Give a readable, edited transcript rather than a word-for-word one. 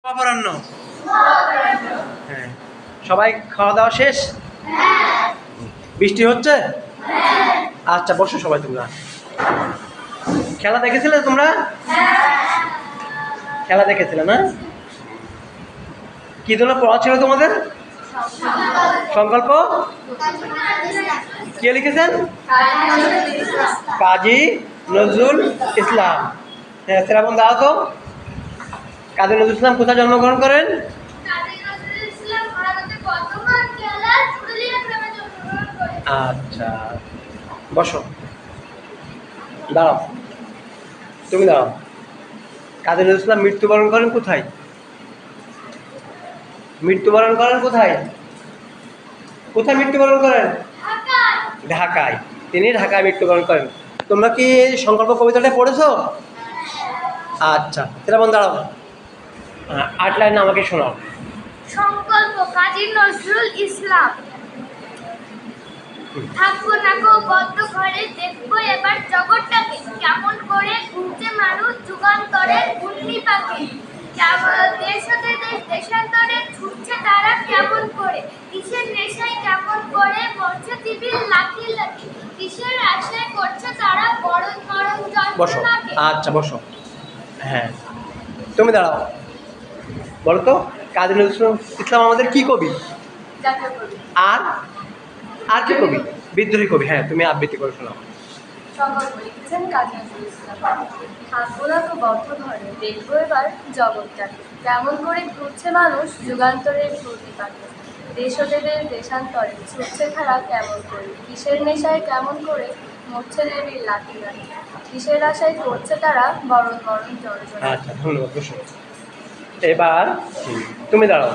অপরাহ্ন। হ্যাঁ, সবাই খাওয়া দাওয়া শেষ? বৃষ্টি হচ্ছে? আচ্ছা, বসো সবাই। তোমরা খেলা দেখেছিলে? তোমরা খেলা দেখেছিলে না? কি জন্য পড়া ছিল তোমাদের? সংকল্প। কে লিখেছেন? কাজী নজরুল ইসলাম। হ্যাঁ, সেরকম দাও তো। কাজী নজরুল ইসলাম কোথায় জন্মগ্রহণ করেন? আচ্ছা, বসো। দাঁড়াও, তুমি দাঁড়াও। কাজী নজরুল ইসলাম মৃত্যুবরণ করেন কোথায়? মৃত্যুবরণ করেন কোথায়? কোথায় মৃত্যুবরণ করেন? ঢাকায়। তিনি ঢাকায় মৃত্যুবরণ করেন। তোমরা কি সংকল্প কবিতাটা পড়েছো? আচ্ছা, সেরকম দাঁড়াও। 8 লাইন আমাকে শোনাও। সংকল্প কাজী নজরুল ইসলাম। থাকবো না গো বদ্ধ ঘরে, দেখবো এবার জগৎটাকে, কেমন করে ঘুরছে মানুষ যুগান্তরের ঘূর্ণি পাখি। দেশ হতে দেশ দেশান্তরে ছুটছে তারা কেমন করে, কিসের নেশায় কেমন করে মরছে দিবির লাঠি লাঠি, কিসের আশায় করছে তারা মরণ মরণ বসো। যন্ত্রণাকে। আচ্ছা, বসো। হ্যাঁ, তুমি দাঁড়াও। বলো তো, কাজী নজরুল ইসলাম আমাদের কি কবি? জাতীয় কবি। আর আর কি কবি? বিদ্রোহী কবি। হ্যাঁ, তুমি আবৃত্তি করে শোনাও। সংকল্প লিখেছেন কাজী নজরুল ইসলাম। থাকবো না তো বদ্ধ ঘরে, দেখবো এবার জগৎটাকে, কেমন করে ঘুরছে মানুষ যুগান্তরের ঘূর্ণি পাখি। দেশ হতে দেশ দেশান্তরে ছুটছে তারা কেমন করে, কিসের নেশায় কেমন করে মরছে দেবীর লাঠি লাঠি, কিসের আশায় করছে তারা মরণ মরণ যন্ত্রণা। আচ্ছা, ধন্যবাদ। বসো। এবার তুমি দাঁড়াও।